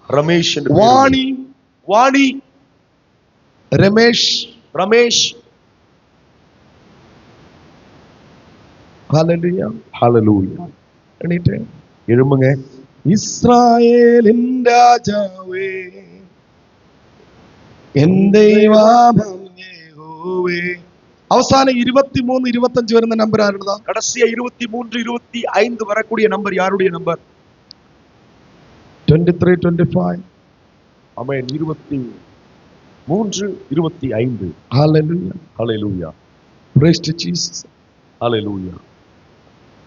ரமேஷ் என்று வாணி, வாணி, ரமேஷ், ரமேஷ். ஹalleluya, ஹalleluya. எண்ணிட்டு எழும்புங்க. இஸ்ராயேலின் ராஜாவே, என் தெய்வம் யெகோவே. அவசானம் 23, 25 വരുന്ന നമ്പർ ആരുടേതാ? கடைசியா 23, 25 வரக்கூடிய நம்பர் யாருடைய number? 23, 25. Amen. 23, 25. Hallelujah, hallelujah. Praise to Jesus. Hallelujah.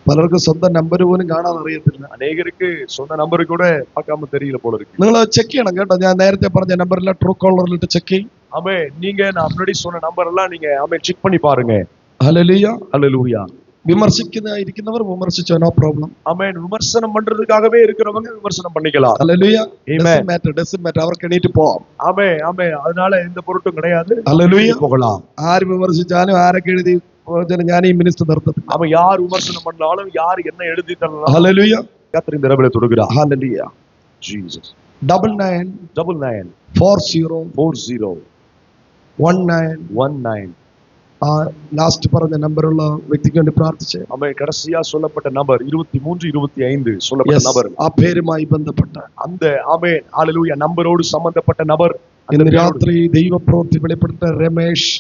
പലർക്കും സ്വന്തം നമ്പർ പോലും കാണാൻ അറിയത്തില്ല. அநேகருக்கு சொந்த நம்பர் கூட பார்க்காம தெரியல போல இருக்கு. നിങ്ങൾ ചെക്ക് ചെയ്യണം കേട്ടോ. ഞാൻ നേരത്തെ പറഞ്ഞ നമ്പറിലെ ട്രൂ കോളറിലിട്ട് ചെക്ക് ചെയ്യും. ஆமென். நீங்க நான் முன்னாடி சொன்ன நம்பர் எல்லாம் நீங்க ஆமென் செக் பண்ணி பாருங்க. ഹല്ലേലൂയ. ஹalleluya. ഇരിക്കുന്നവർ വിമർശിച്ചോ, നോ പ്രോബ്ലം. ஆமென். விமர்சனம் பண்றதுக்காகவே இருக்கிறவங்க விமர்சனம் பண்ணிக்கலாம். ഹല്ലേലൂയ. Amen. ഡസன்ட் മാറ്റർ. അവർക്ക് എണീറ്റ് പോവാം. ஆமென். ஆமென். அதனால எந்த பொருட்டும் கிடையாது. ഹല്ലേലൂയ. போகலாம். ആര് വിമർശിച്ചാലും ആരൊക്കെ എഴുതി ഞാൻ ഈ മിനിസ്റ്റർ നിർത്തത്തില്ല. அவன் யார் விமர்சனம் பண்ணாலும் யார் என்ன எழுதி தரலாம். ഹല്ലേലൂയ. கர்த்தர் இந்த இரவிலே தொடுகிறார். ഹല്ലേലൂയ. ஜீசஸ். 99 99 40 40 19. 19. ആ ലാസ്റ്റ് പറഞ്ഞ നമ്പറുള്ള വ്യക്തിക്ക് വേണ്ടി പ്രാർത്ഥിച്ച്. ஆமென். கடைசியா சொல்லப்பட்ட நம்பர் 23, 25 சொல்லப்பட்ட நபர். ആ പേരുമായി ബന്ധപ്പെട്ട அந்த ஆமென் ஹalleluya நம்பரோடு சம்பந்தப்பட்ட நபர் ഇന്ന് രാത്രി ദൈവപ്രവൃത്തി വെളിപ്പെടുത്ത രമേഷ്.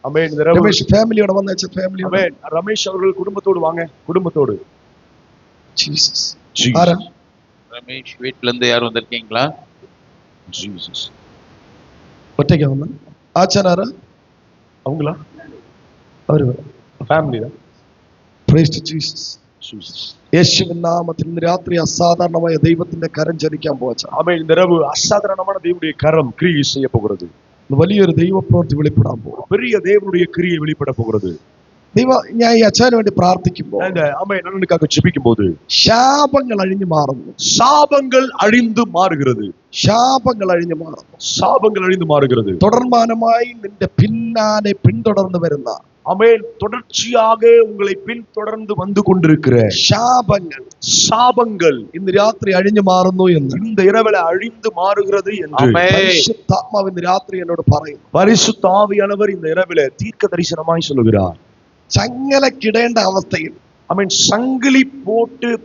ஆமென். இந்த രമേഷ് ഫാമിലിയോടെ വന്നേച്ച ഫാമിലി. ஆமென். ரமேஷ் அவர்கள் குடும்பத்தோடு வாங்க. குடும்பத்தோடு. ജീസസ്. Jesus. ആരാ? ரமேஷ் வீட்ல இருந்து யாரும் வந்திருக்கீங்களா? ஜீசஸ். ഒറ്റയ്ക്ക് വന്ന ആച്ചാനാരാ? அவங்களா? അവര് ஃபேமிலி தான். Praise to Jesus. ஜீசஸ். യേശുവിൻ നാമത്തിൽ ഇന്ന് രാത്രി അസാധാരണമായ ദൈവത്തിന്റെ കരം ചലിക്കാൻ പോവാച്ച. ஆமென். இந்த இரவு அசாதாரணமான தேவனுடைய கரம் கிரியை செய்ய போகிறது. വലിയൊരു ദൈവപ്രവൃത്തി വെളിപ്പെടാൻ പോകും. பெரிய தேவனுடைய கிரியை வெளிப்பட போகிறது. ഞാൻ ഈ അച്ഛന് വേണ്ടി പ്രാർത്ഥിക്കുമ്പോൾ இந்த ஆமென் அண்ணனுக்காக ஜெபிக்கும் போது ശാപങ്ങൾ അഴിഞ്ഞു മാറുന്നു. சாபங்கள் அழிந்து மாறுகிறது. ശാപങ്ങൾ അഴിഞ്ഞു മാറുന്നു. சாபங்கள் அழிந்து மாறுகிறது. തുടർമാനമായി നിന്റെ പിന്നാലെ പിന്തുടർന്ന് വരുന്ന ஆமென் தொடர்ச்சியாக உங்களை பின்தொடர்ந்து வந்து கொண்டிருக்கிற சாபங்கள் ഇന്ന് രാത്രി അഴിഞ്ഞു മാറുന്നു എന്ന് இந்த இரவில அழிந்து மாறுகிறது என்று പരിശുദ്ധാത്മാവ് ഇന്ന് രാത്രി എന്നോട് പറയുന്നു. பரிசுத்த ஆவியானவர் இந்த இரவில தீர்க்க தரிசனமாய் சொல்லுகிறார். ചങ്ങലക്കിടേണ്ട അവസ്ഥയിൽ, ஆமென் சங்கிலி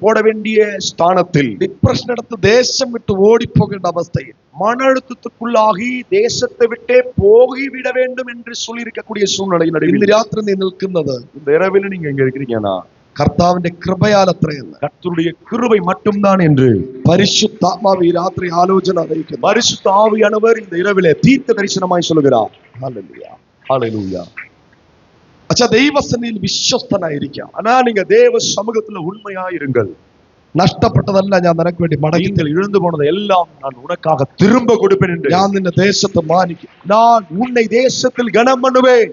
போட வேண்டிய ஸ்தானத்தில், ഡിപ്രഷൻ എടുത്ത് ദേശം വിട്ട് ഓടിപ്പോകേണ്ട അവസ്ഥയിൽ, மன அழுத்தத்துக்குள்ளாகி தேசத்தை விட்டே போகிவிட வேண்டும் என்று சொல்லி இருக்கக்கூடிய சூழ்நிலையின் ഇന്ന് நடுவில் രാത്രി നീ നിൽക്കുന്നത് இந்த இரவில நீங்க எங்க இருக்கிறீங்கன்னா കർത്താവിന്റെ കൃപയാലത്രയെന്ന് கர்த்தருடைய கிருபை மட்டும்தான் என்று പരിശുദ്ധാത്മാവ് ഈ രാത്രി ആലോചന അറിയിക്കുന്നു. பரிசுத்த ஆவியானவர் இந்த இரவில தீர்க்க தரிசனமாய் சொல்லுகிறார். ஹalleluya. ஹalleluya. അച്ഛാ, ദൈവസന്നിധിയിൽ വിശ്വസ്തനായിരിക്കാം. ஆனா நீங்க தேவ சமூகத்துல உண்மையா இருங்கள். നഷ്ടപ്പെട്ടതല്ല ഞാൻ നിനക്ക് വേണ്ടി മടങ്ങി. நீங்கள் இழந்து போனதை எல்லாம் நான் உனக்காக திரும்ப கொடுப்பேன் என்று. ഞാൻ നിന്നെ ദേശത്ത് മാനിക്കും. நான் உன்னை தேசத்தில் கனம் பண்ணுவேன்.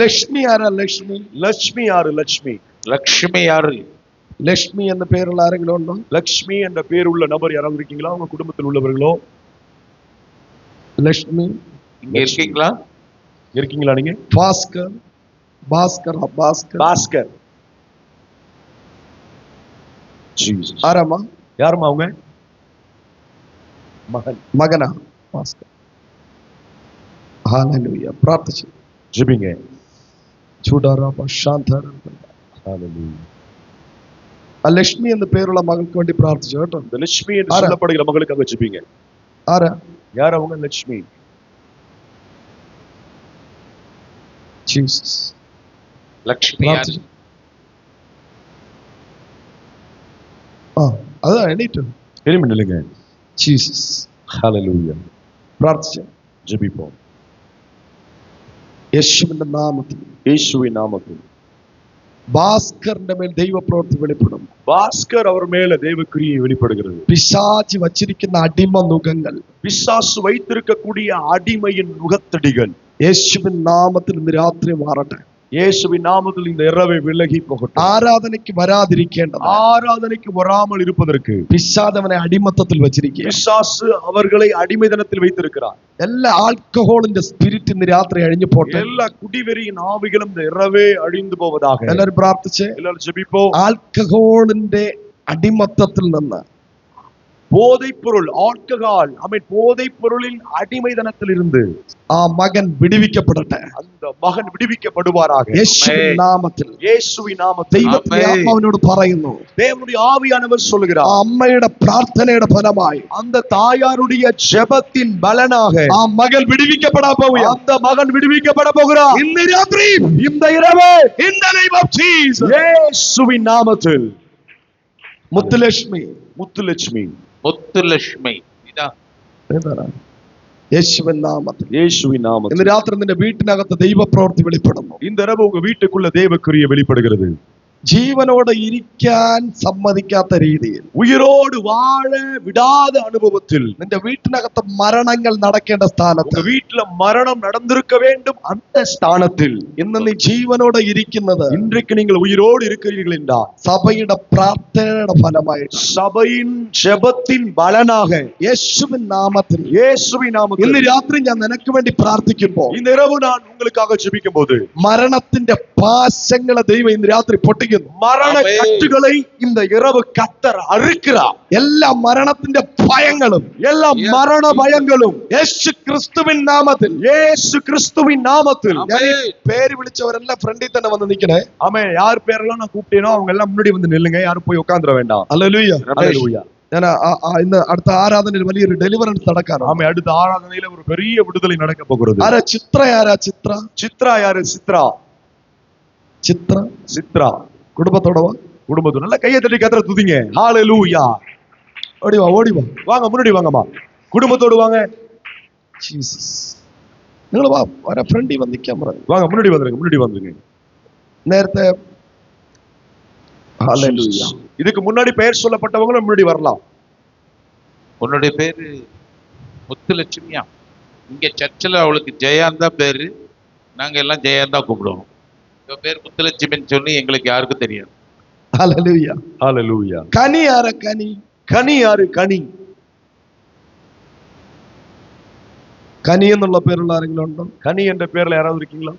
ലക്ഷ്മി ആരാ? ലക്ഷ്മി. லட்சுமி யாரு? லட்சுமி. லக்ஷ்மி யாரு? ലക്ഷ്മി എന്ന പേരുള്ള ആരെങ്കിലും ഉണ്ടോ? லட்சுமி என்ற பேர் உள்ள நபர் யாராவது இருக்கீங்களா? உங்க குடும்பத்தில் உள்ளவர்களோ? ലക്ഷ്മി இங்க இருக்கீங்களா? இருக்கீங்களா நீங்க? ഭാസ്കർ. பாஸ்கர். ஜீசஸ். ആരാമ്മ? யாருமா அவங்க? மகன். മകനാ ഭാസ്കർ. ഹല്ലേലൂയ. പ്രാർത്ഥിച്ചു ஜெபிங்க. ചൂടാറാ ശാന്താര. ஹalleluya. ആ ലക്ഷ്മി എന്ന പേരുള്ള മകൾക്ക് വേണ്ടി പ്രാർത്ഥിച്ചു കേട്ടോ. இந்த லட்சுமி என்று சொல்லப்படுகிற மகளுக்காக ஜெபிங்க. ആരാ? யார் அவங்க? லட்சுமி. ജീസസ്. லக்ஷ்மி யாரு? അതാ എണീറ്റു. திரும்பி நில்லுங்க. ജീസസ്. ஹalleluya. പ്രാർത്ഥിച്ചു. ஜெபிப்போம். യേശുവിന്റെ നാമത്തിൽ, இயேசுவின் நாமத்தில் ഭാസ്കറിന്റെ മേൽ ദൈവപ്രവൃത്തി വെളിപ്പെടും. பாஸ்கர் அவர் மேல தேவ கிரியை வெளிப்படுகிறது. പിശാച് വച്ചിരിക്കുന്ന അടിമ നുകങ്ങൾ, பிசாசு வைத்திருக்கக்கூடிய அடிமையின் நுகத்தடிகள் യേശുവിൻ നാമത്തിൽ ഇന്ന് രാത്രി മാറട്ടെ. இயேசுவின் நாமத்தில் இந்த இரவை விலகி போகட்டும். ആരാധനയ്ക്ക് വരാതിരിക്കേണ്ടത്, ஆராதனைக்கு வராமல் இருப்பதற்கு പിശാച് അവനെ അടിമത്തത്തിൽ വച്ചിരിക്കുക. பிசாசு அவர்களை அடிமைதனத்தில் வைத்திருக்கிறார். എല്ലാ ആൽക്കഹോളിന്റെ സ്പിരിറ്റ് ഇന്ന് രാത്രി അഴിഞ്ഞു പോട്ടെ. எல்லா குடிவெறியின் ஆவிகளும் இந்த இரவே அழிந்து போவதாக. എല്ലാവരും പ്രാർത്ഥിച്ച്. எல்லாரும் ஜெபிப்போம். ആൽക്കഹോളിന്റെ അടിമത്തത്തിൽ നിന്ന് போதைப் பொருள், ஆல்கஹால், போதைப் பொருளின் அடிமைதனத்தில் இருந்து ആ മകൻ വിടുവിക്കപ്പെടട്ടെ. அந்த மகன் விடுவிக்கப்படுவாராக. യേശുവിൻ നാമത്തിൽ. இயேசுவின் நாமத்தில். ദൈവത്തിന്റെ ആത്മാവിനോട് പറയുന്നു, தேவனுடைய ஆவியானவர் ആ சொல்லுகிறார், അമ്മയുടെ പ്രാർത്ഥനയുടെ ഫലമായി அந்த தாயாருடைய ஜெபத்தின் பலனாக ആ മകൻ വിടുവിക്കപ്പെടാൻ പോവുകയാണ്. அந்த மகன் விடுவிக்கப்பட போகிறார். ഇന്ന് രാത്രി இந்த இரவு in the name of Jesus. இயேசுவின் நாமத்தில். മുത്തുലക്ഷ്മി. முத்துலட்சுமி. முத்துலட்சுமி இதான் യേശുവിൻ നാമത്തിൽ. இயேசுவின் நாமத்தில். ഇന്ന് രാത്രി നിന്റെ വീട്ടിനകത്ത് ദൈവപ്രവൃത്തി വെളിപ്പെടുന്നു. இந்த இரவு உங்க வீட்டுக்குள்ள தேவக்கிரிய வெளிப்படுகிறது. ജീവനോടെ ഇരിക്കാൻ സമ്മതിക്കാത്ത രീതിയിൽ, உயிரோடு வாழ விடாத அனுபவத்தில், നിന്റെ വീട്ടിനകത്ത് മരണങ്ങൾ നടക്കേണ്ട உங்க സ്ഥാനത്ത് வீட்டுல மரணம் நடந்திருக்க வேண்டும் அந்த ஸ்தானத்தில் ഇന്ന് നീ ജീവനോടെ ഇരിക്കുന്നത് இன்றைக்கு நீங்கள் உயிரோடு இருக்கிறீர்கள் என்றால் സഭയുടെ പ്രാർത്ഥനയുടെ ഫലമായിട്ട്, சபையின் ஜெபத்தின் பலனாக യേശുവിൻ നാമത്തിൽ. இயேசுவின் நாமத்தில். ഇന്ന് രാത്രി ഞാൻ നിനക്ക് വേണ്ടി പ്രാർത്ഥിക്കുമ്പോൾ இந்த இரவு நான் உங்களுக்காக ஜெபிக்கும் போது മരണത്തിന്റെ പാശങ്ങളെ ദൈവം ഇന്ന് രാത്രി പൊട്ടിക്കുന്നു. மரண கட்டுகளை இந்த இரவு கர்த்தர் அறுக்கிறார். എല്ലാ മരണത്തിന്റെ ഭയങ്ങളും, எல்லா மரண பயங்களும் യേശു ക്രിസ്തുവിൻ നാമത്തിൽ. இயேசு கிறிஸ்துவின் நாமத்தில். ഞാൻ ഈ പേര് വിളിച്ചവരെല്ലാം ഫ്രണ്ടിൽ തന്നെ വന്ന് നിൽക്കണേ. ஆமே, யார் பேரெல்லாம் நான் கூப்பிட்டேனோ அவங்க எல்லாம் முன்னாடி வந்து நில்லுங்க. யாரும் போய் உட்கார்ந்துட வேண்டாம். ഹല്ലേലൂയ. ஹல்லேலூயா. ഞാൻ ഇന്ന് അടുത്ത ആരാധനയിൽ വലിയൊരു ഡെലിവറൻസ് നടക്കാണ്. ஆமே, அடுத்த ஆராதனையில ஒரு பெரிய விடுதலை நடக்க போகிறது. ആരാ ചിത്ര? ആരാ ചിത്ര? சித்ரா யாரு? சித்ரா. ചിത്ര சித்ரா കുടുംബത്തോടെ വാ. குடும்பத்தோட நல்லா கையை தட்டி கர்த்தரை துதிங்க. ஹalleluya. ഓടിവാ, ഓടിവാ. வாங்க, முன்னாடி வாங்கம்மா. குடும்பத்தோடு வாங்க. ജീസസ്. നിങ്ങൾ വാ, വരാ, ഫ്രണ്ടിൽ വന്നിക്കാൻ പറഞ്ഞു. வாங்க, முன்னாடி வந்துருங்க, முன்னாடி வந்துருங்க. നേരത്തെ ஹalleluya. இதுக்கு முன்னாடி பெயர் சொல்லப்பட்டவங்களும் முன்னாடி வரலாம். உன்னுடைய பேரு முத்துலட்சுமியா? இங்க சர்ச்சில் அவளுக்கு ஜெயான் தான் பேரு. நாங்க எல்லாம் ஜெயான் தான் கூப்பிடுவோம். இவ பேர் முத்துலட்சுமின்னு சொல்லி எங்களுக்கு யாருக்கும் தெரியாது. ഹല്ലേലൂയ. ஹalleluya. കനി ആരാ? കനി. கனி யாரு? கனி. കനി എന്നുള്ള പേരുള്ള ആരെങ്കിലും ഉണ്ടോ? கனி என்ற பேர்ல யாராவது இருக்கீங்களா?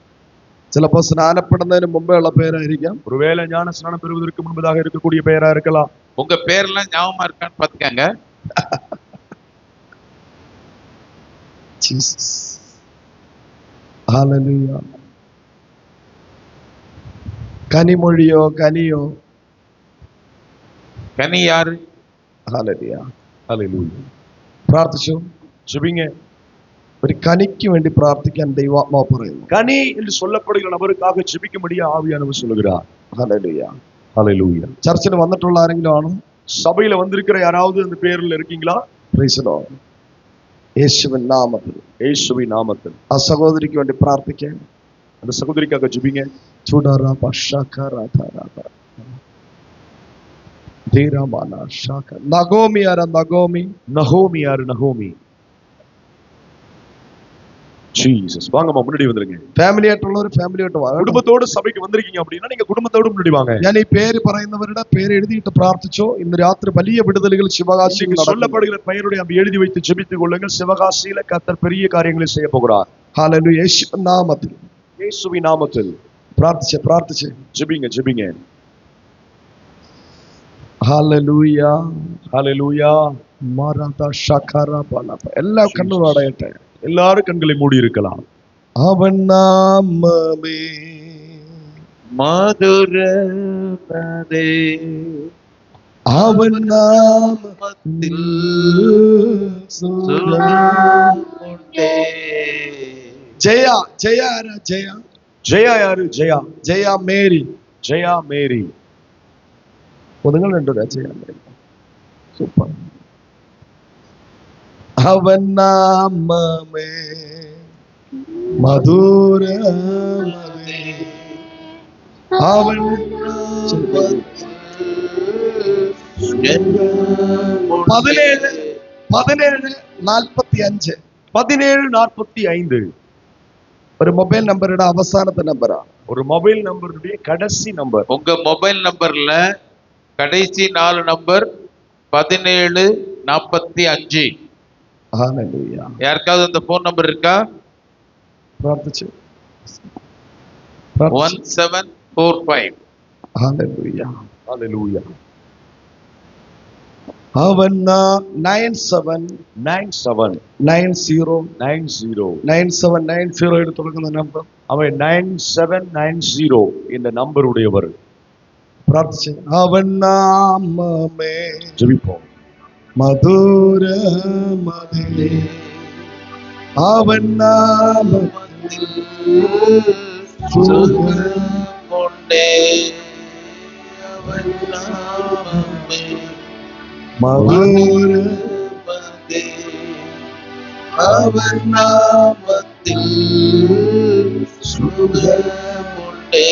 ചിലപ്പോ സ്നാനപ്പെടുന്നതിന് മുമ്പേ ഉള്ള പേരായിരിക്കാം. ஒருவேளை ஞான ஸ்நானம் பெறுவதற்கு முன்பதாக இருக்கக்கூடிய பெயரா இருக்கலாம். உங்க பேர்லாம் ஞாபகமா இருக்கான்னு பாத்துக்கங்க. ജീസസ്. ഹല്ലേലൂയ. കനിമൊഴിയോ കനിയോ? கனி யாரு? ഹല്ലേലൂയ. ஹalleluya. പ്രാർത്ഥിച്ചു. ஜெபிங்க. ഒരു കനിക്ക് വേണ്ടി പ്രാർത്ഥിക്കാൻ ദൈവാത്മാവ് പറയുന്നു. கனி என்று சொல்லப்படுகிற நபருக்காக ஜெபிக்கும்படியா ஆவியானவர் சொல்லுகிறார். ഹല്ലേലൂയ. ஹalleluya. ചർച്ചിൽ വന്നിട്ടുള്ള ആരെങ്കിലും ആണോ? சபையில வந்திருக்கிற யாராவது அந்த பேர்ல இருக்கீங்களா? Praise the Lord. യേശുവിൻ നാമത്തിൽ. இயேசுவின் நாமத்தில். ആ സഹോദരിക്ക് വേണ്ടി പ്രാർത്ഥിക്കാൻ. அந்த சகோதரிக்காக ஜெபிங்க. ചുടറ ശകരധരധ ധീരമാന ശക. നഗോമി ആരാ? നഗോമി. நகோமி யாரு? நகோமி. ஜீசஸ். வாங்கம்மா, முன்னாடி வந்துருங்க. ഫാമിലി ആയിട്ടുള്ളവർ ഫാമിലി ആയിട്ട് വാ. குடும்பத்தோடு சபைக்கு வந்திருக்கீங்க அப்படின்னா நீங்க குடும்பத்தோடு முன்னாடி வாங்க. ഞാൻ ഈ പേര് പറയുന്നവരുടെ പേര് എഴുതിയിട്ട് പ്രാർത്ഥിച്ചോ. ഇന്ന് രാത്രി വലിയ വിടുതലുകൾ ശിവകാശിയിൽ இன்னைக்கு சொல்லப்படுகிற பெயருடைய அப்படி எழுதி வைத்து ஜெபித்துக் கொள்ளுங்கள். சிவகாசியில கர்த்தர் பெரிய காரியங்களை செய்ய போகிறார். ഹല്ലേലൂയ. യേശുവിൻ നാമത്തിൽ. இயேசுவின் நாமத்தில். പ്രാർത്ഥിച്ച് ஜெபிங்க, ஜெபிங்க. ഹല്ലേലൂയ. ஹalleluya. മരദ ശകര ബലപ. എല്ലാ കണ്ണും അടയട്ടെ. எல்லாரும் கண்களை மூடி இருக்கலாம். അവൻ നാമമേ மதுரதே അവൻ നാമത്തിൽ மத்தில் സുഖമുണ്ടേ. ജയ. ജയ ആരാ? ജയ. ஜெயா யாரு? ஜெயா. ജയ മേരി. ஜெயா மேரி. നിങ്ങൾ രണ്ടുപേരാ? ജയ മേരി. സൂപ്പർ. അവൻ നാമമേ മധുരമേ അവൻ 17:45. 17:45. ഒരു മൊബൈൽ നമ്പറുടെ അവസാനത്തെ നമ്പറാ. ஒரு மொபைல் நம்பருடைய கடைசி நம்பர். உங்க மொபைல் நம்பர்ல கடைசி 4 நம்பர் 17:45. ഹല്ലേലൂയ. யாருக்காவது அந்த போன் நம்பர் இருக்கா? പ്രാർത്ഥിച്ചു. 1745. ഹല്ലേലൂയ. ஹalleluya. അവൻ 9790 9790 തുടങ്ങുന്ന നമ്പർ. அவன் 9790 இந்த நம்பர் உடையவர். പ്രാർത്ഥിച്ച് അവൻ നാമമേ ஜெபிப்போம். മധുരമതേ അവൻ നാമത്തിൽ സുഖമുണ്ടേ അവൻ നാമമേ മധുരമതേ അവൻ നാമത്തിൽ സുഖമുണ്ടേ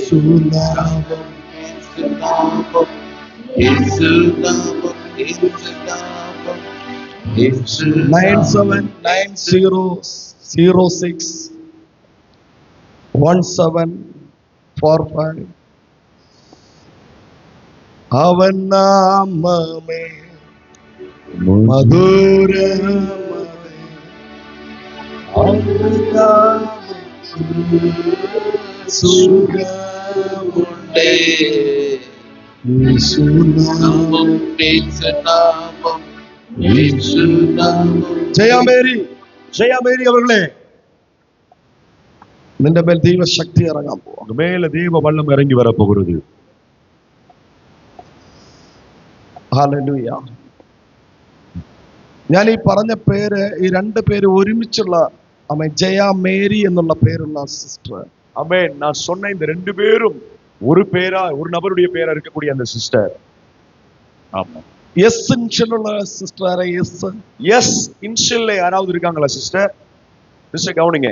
സുനാമം യേശുനാമം യേശുനാമം യേശുനാമം യേശുനാമം 9790061745 അവൻ നാമമേ മധുരമതേ അവൻ നാമത്തിൽ സുഖമുണ്ടേ യേശുനാമം യേശുനാമം യേശുനാമം ജയമേരി അവர்களே, നിന്റെ മേൽ ദൈവശക്തി ഇറങ്ങാൻ പോവാ. உங்க மேல தேவ வல்லம் இறங்கி வர போகிறது. ഹല്ലേലൂയ. ഞാൻ ഈ പറഞ്ഞ പേര്, ഈ രണ്ട് പേര് ഒരുമിച്ചുള്ള ജയ മേരി എന്നുള്ള പേരുള്ള സിസ്റ്റർ. ஆமென். நான் சொன்ன இந்த ரெண்டு பேரும் ஒரு பேரா, ஒரு நபருடைய பேரா இருக்கக்கூடிய அந்த சிஸ்டர். ஆமா. S initial sister. எஸ் இன்ஷியல்ல யாராவது இருக்காங்களா சிஸ்டர்? சிஸ்டர் கவனிங்க.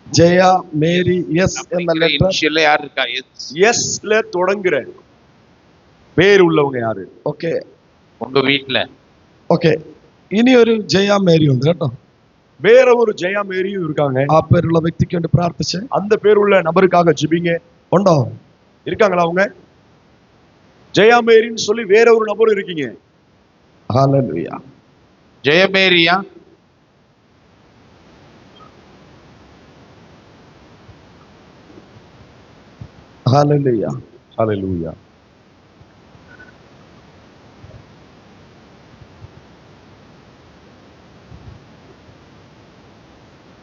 ஜெய மேரி எஸ் என்ற லெட்டர். இன்ஷியல்ல யார் இருக்கா? எஸ்ல தொடங்குற பேர் உள்ளவங்க யாரு? ஓகே, உங்க வீட்ல. ஓகே, ഇനി ഒരു ജയ മേരി ഉണ്ട് കേട്ടോ. வேற ஒரு ஜெயா மேரியும் இருக்காங்க. ആ പേരുള്ള വ്യക്തിക്ക് വേണ്ടി പ്രാർത്ഥിച്ച് அந்த பேருள்ள நபருக்காக ஜெபிங்க. ഉണ്ടോ? இருக்காங்களா அவங்க? ஜெயா மேரின்னு சொல்லி வேற ஒரு நபரும் இருக்கீங்க. ஹalleluya. ஜெயமேரியா? ஹalleluya. ஹalleluya.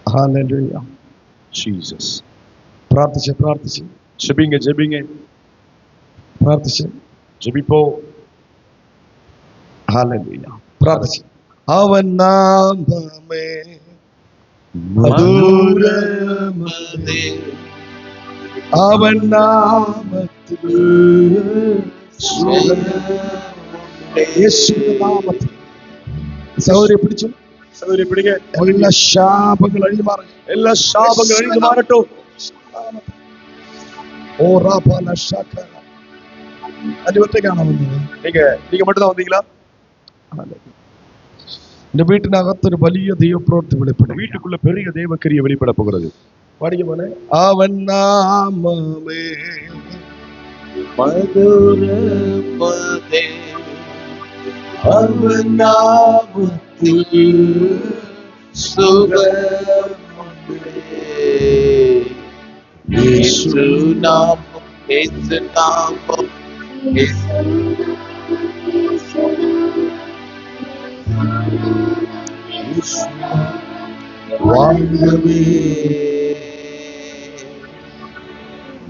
ഹalleluya. Jesus. പ്രാർത്ഥിച്ച് ஜெபிங்க പ്രാർത്ഥിച്ച് ஜெபிப்போ. ഹalleluya. പ്രാർത്ഥിച്ച് അവൻ നാമമേ മധുരമതേ അവൻ നാമത്തിൽ സുഖമുണ്ടേ യേശുവിന്റെ നാമത്തിൽ. സഹോദരി പിടിച്ചു, சகோதரி பிடிங்க. എല്ലാ ശാപങ്ങൾ അഴിഞ്ഞു മാറും. எல்லா சாபங்கள் அழிந்து மாறட்டும். ഓ റാപാല ശാഖ. അതിന്റെ ഒറ്റയ്ക്കാണോ വന്നത്? நீங்க மட்டும் தான் வந்தீங்களா? എന്റെ വീട്ടിനകത്തൊരു വലിയ ദൈവപ്രവൃത്തി വെളിപ്പെടും. வீட்டுக்குள்ள பெரிய தேவக்கிரிய வெளிப்பட போகிறது. പാടിക്ക പോലെ അവൻ നാമമേ മധുരമതേ അവൻ നാമത്തിൽ സുഖമുണ്ടേ യേശുനാമം യേശുനാമം വാഴ്കവേ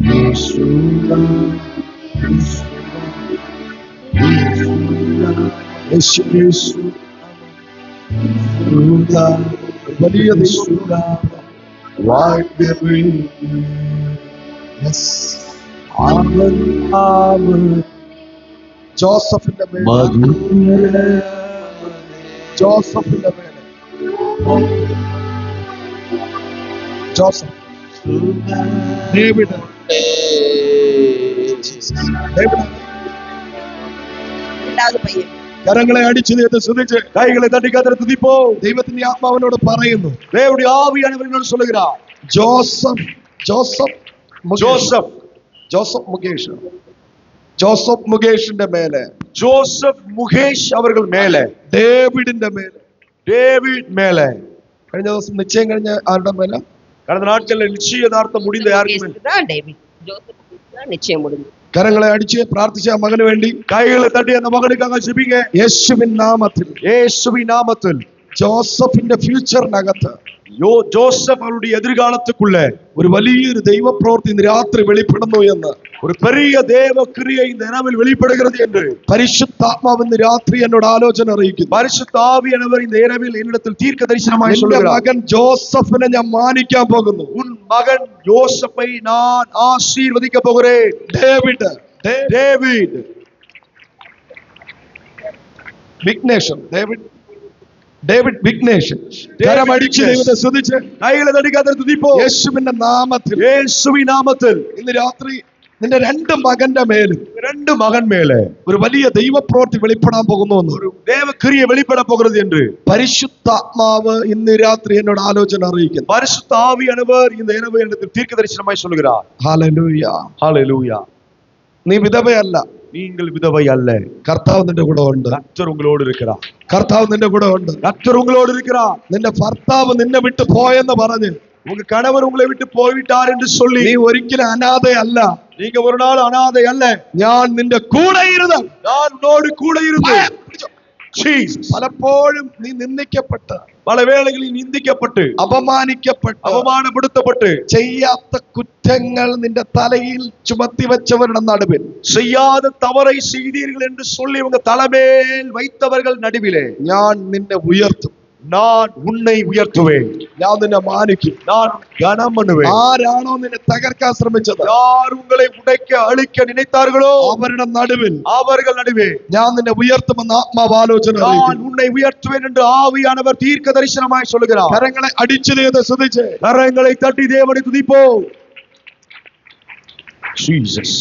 യേശു വലിയ ജോസഫിന്റെ മേലെ ജോസഫ് ഡേവിഡ് കരങ്ങളെ അടിച്ചു ശ്രദ്ധിച്ച് கைகளை தட்டி கத்தரை துதிப்போ. ദൈവത്തിന്റെ ആത്മാവിനോട് പറയുന്നു, தேவனுடைய ஆவியானவர் சொல்லுகிறார், Joseph Joseph Joseph Joseph Mukesh Joseph മുകേഷിന്റെ മേലെ, ஜோசப் முகேஷ் அவர்கள் மேல, ഡേവിഡിന്റെ മേലെ, டேவிட் மேல. കഴിഞ്ഞ ദിവസം നിശ്ചയം കഴിഞ്ഞ ആരുടെ മേലെ? கடந்த நாட்கள்ல நிச்சயதார்த்தம் முடிந்த யாருக்கு மேல? டேவிட் ஜோசப் நிச்சயம் முடிஞ்சு. കരങ്ങളെ അടിച്ച് പ്രാർത്ഥിച്ച ആ മകന് വേണ്ടി കൈകളെ തട്ടി அந்த മകനുക്കാக ജപിங்க. യേശുവിൻ നാമത്തിൽ യേശുവിൻ നാമത്തിൽ ജോസഫിന്റെ ഫ്യൂച്ചറിനകത്ത് ജോസഫ് അവരുടെ എതിർകാലത്തുക്കുള്ള ഒരു വലിയൊരു ദൈവപ്രവൃത്തി ഇന്ന് രാത്രി വെളിപ്പെടുന്നു എന്ന്, ഒരു பெரிய தேவ கிரியை இந்த இரவில் வெளிப்படுகிறது என்று പരിശുദ്ധാത്മാവ് ഇന്ന് രാത്രി എന്നോട് ആലോചന അറിയിക്കുന്നു. பரிசுத்த ஆவியானவர் இந்த இரவில் என்னிடத்தில் தீர்க்க தரிசனமாய் എന്റെ சொல்கிறார். മകൻ ജോസഫിനെ ഞാൻ മാനിക്കാൻ പോകുന്നു. உன் மகன் யோசேப்பை நான் ஆசீர்வதிக்க போகிறேன். ഡേവിഡ് டேவிட் വിഘ്നേഷൻ ഡേവിഡ് വിഘ്നേഷൻ കരമടിച്ച് ദൈവത്തെ സ്തുതിച്ച് കൈകളെ തടിക്കാതെ തുതിപ്പോ. യേശുവിന്റെ നാമത്തിൽ യേശുവിൻ നാമത്തിൽ ഇന്ന് രാത്രി നിന്റെ രണ്ട് മകന്റെ മേലും രണ്ട് മകൻ മേലെ ഒരു വലിയ ദൈവപ്രവൃത്തി വെളിപ്പെടാൻ പോകുന്നു എന്ന് ഒരു தேவக்கிரியை வெளிப்பட போகிறது என்று പരിശുദ്ധാത്മാവ് ഇന്ന് രാത്രി എന്നോട് ആലോചന അറിയിക്കുന്നു. பரிசுத்த ஆவியானவர் இந்த இரவு என்னிடத்தில் தீர்க்க தரிசனமாய் சொல்கிறார். ഹല്ലേലൂയ. ஹalleluya. നീ വിധവയല്ല, நீங்கள் விதவை அல்ல. കർത്താവ് നിന്റെ കൂടെ ഉണ്ട്. கர்த்தர் உங்களோடு இருக்கிறார். കർത്താവ് നിന്റെ കൂടെ ഉണ്ട്. கர்த்தர் உங்களோடு இருக்கிறார். നിന്റെ ഭർത്താവ് നിന്നെ വിട്ട് പോയെന്ന് പറഞ്ഞ് உங்க கணவர் உங்களை விட்டு போய்விட்டார் என்று சொல்லி നീ ഒരിക്കലും അനാഥയല്ല. நீங்க ஒரு நாள் அனாதை அல்ல. ഞാൻ നിന്റെ കൂടെ ഇരുന്ന് நான் உன்னோடு கூட இருந்து പലപ്പോഴും നീ നിന്ദിക്കപ്പെട്ട് பல வேளைகளில் நிந்திக்கப்பட்டு അപമാനിക്കപ്പെട്ട് அவமானப்படுத்தப்பட்டு ചെയ്യാത്ത കുറ്റങ്ങൾ നിന്റെ തലയിൽ ചുമത്തി വെച്ചവരുടെ നടുവിൽ செய்யாத தவறை செய்தீர்கள் என்று சொல்லி உங்க தலைமேல் வைத்தவர்கள் நடுவிலே ഞാൻ നിന്നെ ഉയർത്തും. நான் உன்னை உயர்த்துவேன். ഞാൻ നിന്നെ മാനിക്കും. நான் கனம் பண்ணுவேன். ആരാണോ നിന്നെ തകർക്കാൻ ശ്രമിച്ചത്, யார் உங்களை உடைக்க அழிக்க நினைத்தார்களோ അവരുടെ നടുവിൽ அவர்கள் நடுவே ഞാൻ നിന്നെ ഉയർത്തുമെന്ന് ആത്മാവാലോചന நான் അറിയിക്കുന്നു. உன்னை உயர்த்துவேன் என்று ஆவியானவர் தீர்க்க தரிசனமாய் சொல்லுகிறார். കരങ്ങളെ അടിച്ചു ദൈവത്തെ സ്തുതിച്ച് கரங்களை தட்டி தேவனை துதிப்போம். Jesus.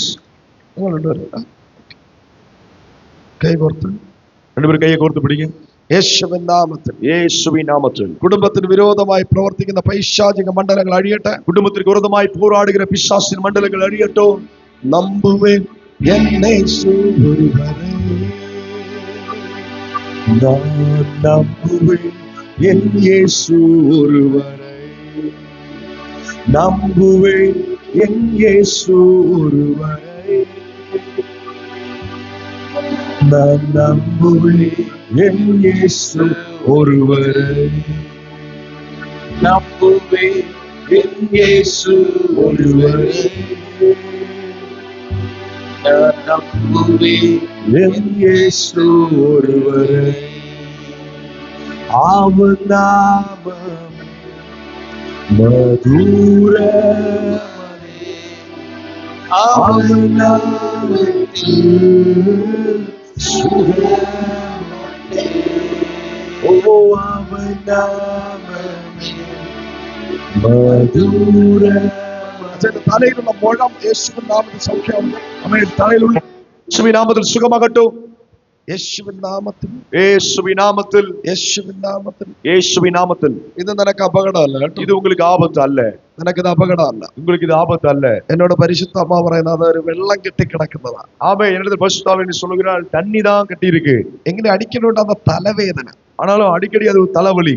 കൈ കോർത്ത് ரெண்டு பேரும் கையை கோர்த்து பிடிங்க. യേശുവിൻ നാമത്തിൽ இயேசுவின் நாமத்தில் കുടുംബത്തിന് വിരോധമായി പ്രവർത്തിക്കുന്ന പൈശാചിക മണ്ഡലങ്ങൾ അഴിയട്ടെ. குடும்பத்திற்கு விரோதமாய் போராடுகிற பிசாசின் மண்டலங்கள் அழியட்டும். നമ്പുവേൻ എന്നേശു ഒരുവനെ, நான் நம்புவேன் என் இயேசு ஒருவரை. நம்புவேன் என் இயேசு ஒருவரை. நான் நம்புவேன் என் இயேசு ஒருவரை. நம்புவேன் என் இயேசு ஒருவரை. நான் நம்புவேன் என் இயேசு ஒருவரை. அவர் நாமம் மதுரமனே. அவர் நாமத்தில் சுகமுண்டே. ஓ அவர் நாமமே மதுரமனே. തലയിലുള്ള മുഴം യേശുവിൻ നാമത്തിൽ സൗഖ്യമുണ്ട്. தலையிலுள்ள இயேசுவின் நாமத்தில் சுகமாகட்டும். യേശുവിൻ നാമത്തിൽ இயேசுவின் நாமத்தில் യേശുവിൻ നാമത്തിൽ. இயேசுவின் நாமத்தில். ഇത് നിനക്ക് അപകടമല്ല കേട്ടോ. இது உங்களுக்கு ஆபத்து அல்ல. നിനക്കിത് അപകടമല്ല. உங்களுக்கு இது ஆபத்து அல்ல. എന്നോട് പരിശുദ്ധ അമ്മ പറയുന്നത് അതൊരു വെള്ളം കെട്ടിക്കിടക്കുന്നതാണ്. ஆமே, என்னிடத்தில் பரிசுத்தாவின்னு சொல்லுகிறாள், தண்ணி தான் கட்டி இருக்கு. എങ്ങനെ അടിക്കലുണ്ടാകുന്ന തലവേദന, ஆனாலும் அடிக்கடி அது ஒரு தலைவலி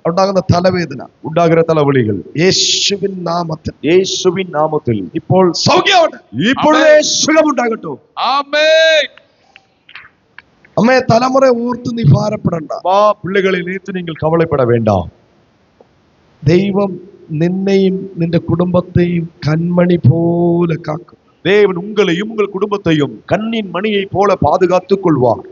ഉണ്ടാകുന്ന തലവേദന உண்டாகிற தலைவலிகள் യേശുവിൻ നാമത്തിൽ இயேசுவின் நாமத்தில் ഇപ്പോൾ സൗഖ്യമാവട്ടെ. இப்பொழுதே சுகம் உண்டாகட்டும். ஆமென். അമ്മേ, തലമുറ ഓർത്ത് നീ ഭാരപ്പെടണ്ട. பிள்ளைகளை நினைத்து நீங்கள் கவலைப்பட வேண்டாம். ദൈവം നിന്നെയും നിന്റെ കുടുംബത്തെയും കൺമണി പോലെ കാക്കും. தேவன் உங்களையும் உங்கள் குடும்பத்தையும் கண்ணின் மணியை போல பாதுகாத்துக் கொள்வார்.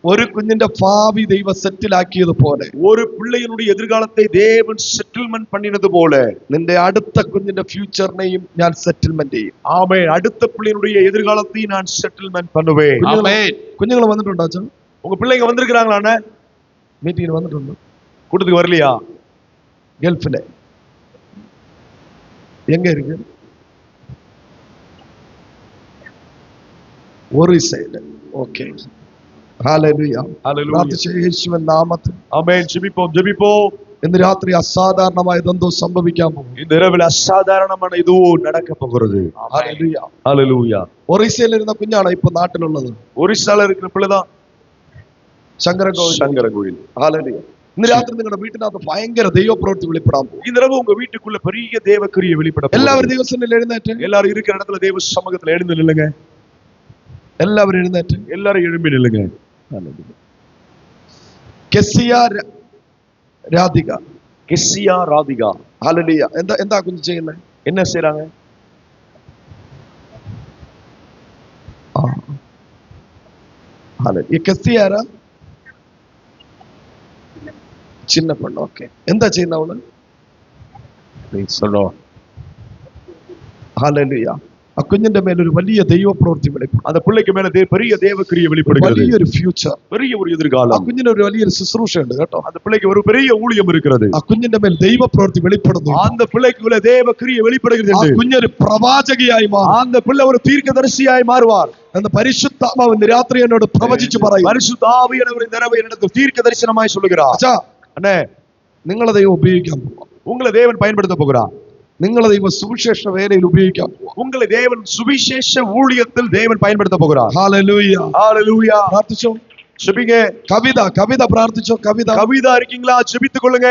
ഒരു കുഞ്ഞിന്റെ ഭാവി ദൈവം സെറ്റിലാക്കിയതുപോലെ, ஒரு பிள்ளையினுடைய எதிர்காலத்தை தேவன் செட்டில்மெண்ட் பண்ணினது போல നിന്റെ അടുത്ത കുഞ്ഞിന്റെ ഫ്യൂച്ചറിനെയും ഞാൻ സെറ്റിൽമെന്റ് ചെയ്യും. ஆமே, அடுத்த பிள்ளையினுடைய எதிர்காலத்தை நான் செட்டில்மெண்ட் பண்ணுவேன். ஆமென். കുഞ്ഞുങ്ങൾ വന്നിട്ടുണ്ടോ അച്ഛൻ? உங்க பிள்ளைங்க வந்திருக்கிறாங்களாண்ணே? മീറ്റിംഗിന് വന്നിട്ടുണ്ടോ? கூட்டத்துக்கு வரலையா? ഗൾഫിലെ എങ്ക இருக்கு? ഒറീസയില്. Okay, hallelujah. പ്രാർത്ഥിച്ച് യേശുവിൻ നാമത്തിൽ. ஆமென். ஜெபிப்போம். ഇന്ന് രാത്രി അസാധാരണമായ എന്തോ സംഭവിക്കാൻ പോകും. இந்த இரவில் அசாதாரணமான இதுவும் நடக்க போகிறது. ഹല്ലേലൂയ. ஹalleluya. ഒറീസയിലിരുന്ന കുഞ്ഞാണ് ഇപ്പൊ നാട്ടിലുള്ളത്. ஒரிசால இருக்கிற பிள்ளைதான் ശങ്കരൻകോവിൽ. சங்கரங்கோயில். ഹല്ലേലൂയ. ഇന്ന് രാത്രി നിങ്ങളുടെ വീട്ടിനകത്ത് ഭയങ്കര ദൈവപ്രവൃത്തി വെളിപ്പെടാൻ പോകും. இந்த இரவு உங்க வீட்டுக்குள்ள பெரிய தேவக்கிரியை வெளிப்பட போகுது. എല്ലാവരും ദിവസം എഴുന്നേറ്റ് எல்லாரும் இருக்கிற இடத்துல தேவ சமூகத்துல எழுந்து நில்லுங்க. എല്ലാവരും എഴുന്നേറ്റ്. எல்லாரும் எழும்பி நில்லுங்க. കെസിയ രാധിക. கெஸ்ஸியா ராதிகா ഹല്ലേലൂയ. എന്താ കുഞ്ഞ് ചെയ്യുന്നത്? என்ன செய்றாங்க? ഈ കെസിയ ആരാ? ചിന്ന പെണ്ണ്. ഓക്കെ. എന്താ ചെയ്യുന്ന അവള്? சொல்றோம். ഹല്ലേലൂയ. ആ കുഞ്ഞിന്റെ മേൽ ഒരു വലിയ ദൈവപ്രവൃത്തി വെളിപ്പെടും. அந்த பிள்ளைக்கு மேல பெரிய தேவக்கிரிய வெளிப்படுகிறது. വലിയൊരു ഫ്യൂച്ചർ, பெரிய ஒரு ആ எதிர்காலம். കുഞ്ഞിന് ഒരു വലിയൊരു ശുശ്രൂഷ ഉണ്ട് കേട്ടോ. அந்த பிள்ளைக்கு ஒரு பெரிய ஊழியம் இருக்கிறது. ആ കുഞ്ഞിന്റെ മേൽ ദൈവപ്രവൃത്തി വെളിപ്പെടുന്നു. அந்த பிள்ளைக்கு மேல தேவக்கிரிய வெளிப்படுகிறது. ആ കുഞ്ഞൊരു പ്രവാചകയായി മാറും. அந்த பிள்ளை ஒரு தீர்க்கதரிசியாய் மாறுவார் എന്ന് പരിശുദ്ധാത്മാവ് ഇന്ന് രാത്രി എന്നോട് പ്രവചിച്ചു പറയും. பரிசுத்த ஆவியானவர் இந்த இரவு என்னிடத்தில் தீர்க்க தரிசனமாய் சொல்லுகிறார். അച്ഛാ, அண்ணே, നിങ്ങളെ ദൈവം ഉപയോഗിക്കാൻ പോവാ. உங்களை தேவன் பயன்படுத்த போகிறார். നിങ്ങളെ ദൈവം സുവിശേഷ വേലയിൽ ഉപയോഗിക്കാൻ പോവാ. உங்களை தேவன் சுவிசேஷ ஊழியத்தில் தேவன் பயன்படுத்த போகிறார். ഹല്ലേലൂയ. ஹalleluya. പ്രാർത്ഥിച്ചോ. ஜெபிங்க. കവിത പ്രാർത്ഥിച്ചോ. கவிதா இருக்கீங்களா? ஜெபித்துக் கொள்ளுங்க.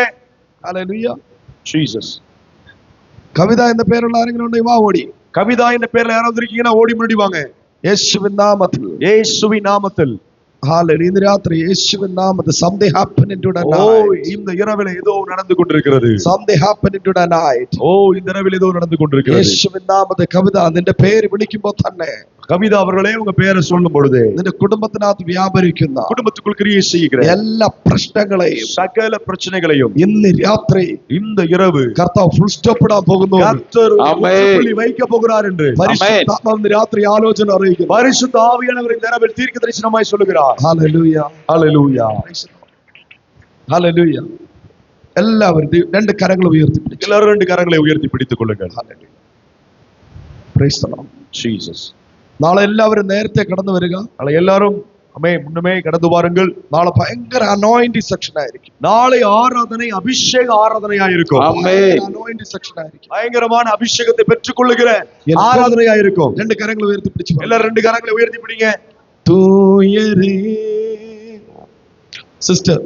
ഹല്ലേലൂയ. ஜீசஸ். കവിത എന്ന പേരുള്ള ആരെങ്കിലും ഉണ്ടെങ്കിൽ വാ ഓടി. கவிதா என்ற பேர்ல யாராவது இருக்கீங்கன்னா ஓடி முன்னாடி வாங்க. യേശുവിൻ നാമത്തിൽ. இயேசுவின் நாமத்தில். ഹല്ലേലൂയ. ഇന്ന് രാത്രി യേശുവിൻ നാമത്തിൽ something happened into the O, night. இந்த இரவில் ஏதோ நடந்து கொண்டிருக்கிறது. something happened into the night. ஓ, இந்த இரவில் ஏதோ நடந்து கொண்டிருக்கிறது. യേശുവിൻ നാമത്തിൽ. കവിത, നിന്റെ പേര് വിളിക്കുമ്പോൾ തന്നെ கவிதா அவர்களே உங்க பேரை சொல்லும் பொழுது നിന്റെ കുടുംബത്തിനകത്ത് വ്യാപരിക്കുന്ന குடும்பத்துக்குள் கிரியை செய்கிற എല്ലാ പ്രശ്നങ്ങളെയും சகல பிரச்சனைகளையும் ഇന്ന് രാത്രി இந்த இரவு കർത്താവ് ഫുൾ സ്റ്റോപ്പ് ഇടാൻ പോകുന്നു. கர்த்தர் ஆமென். முற்றுப்புள்ளி வைக்க போகிறார் என்று പരിശുദ്ധാത്മാവ് ഇന്ന് രാത്രി ആലോചന അറിയിക്കുന്നു. பரிசுத்த ஆவியானவர் இந்த இரவில் தீர்க்க தரிசனமாய் சொல்லுகிறார். ഹല്ലേലൂയ. ஹalleluya. ഹല്ലേലൂയ. എല്ലാവരും രണ്ട് കരങ്ങൾ ഉയർത്തിപ്പിടിച്ചു. எல்லாரும் ரெண்டு கரங்களை உயர்த்தி பிடித்துக் கொள்ளுங்கள். Praise the Lord. Jesus. നാളെ എല്ലാവരും നേരത്തെ കടന്നു വരിക. நாளை எல்லாரும் முன்னமே கடந்து வாருங்கள். നാളെ ഭയങ്കര അനോയിന്റിംഗ് സെക്ഷൻ ആയിരിക്കും. நாளை ஆராதனை அபிஷேக ஆராதனையா இருக்கும். ஆமென். അനോയിന്റിംഗ് സെക്ഷൻ ആയിരിക്കും. பயங்கரமான அபிஷேகத்தை பெற்றுக் கொள்ளுகிற ஆராதனையா இருக்கும். രണ്ട് കരങ്ങൾ ഉയർത്തിപ്പിടിച്ചു. எல்லாரும் ரெண்டு கரங்களை உயர்த்தி பிடிங்க. തൂയരേ. സിസ്റ്റർ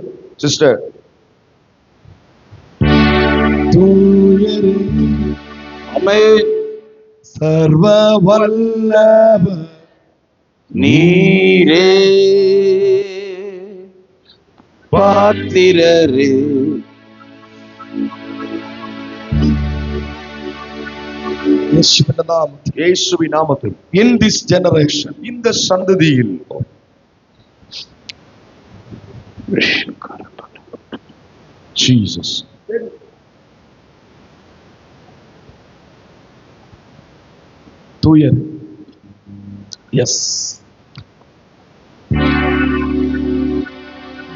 തൂയരേ. ஆமென். സർവവല്ലഭ நீரே பாத்திரரே യേശുവിന്റെ നാമത്തിൽ. இயேசுவின் நாமத்தில். In this generation, இந்த சந்ததியில் Jesus. തൂയരേ. യെസ്.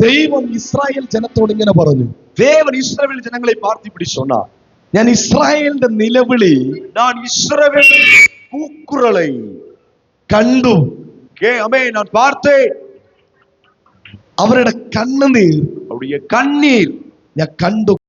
ദൈവം ഇസ്രായേൽ ജനത്തോട് ഇങ്ങനെ പറഞ്ഞു. தேவன் இஸ்ரவேல் ஜனங்களை பார்த்து இப்படி சொன்னார். ഞാൻ ഇസ്രായേലിന്റെ നിലവിളി, நான் இஸ்ரவேல் கூக்குரலை കണ്ടു. நான் பார்த்தேன். അവരുടെ കണ്ണുനീർ அவருடைய கண்ணீர் ഞാൻ കണ്ടു.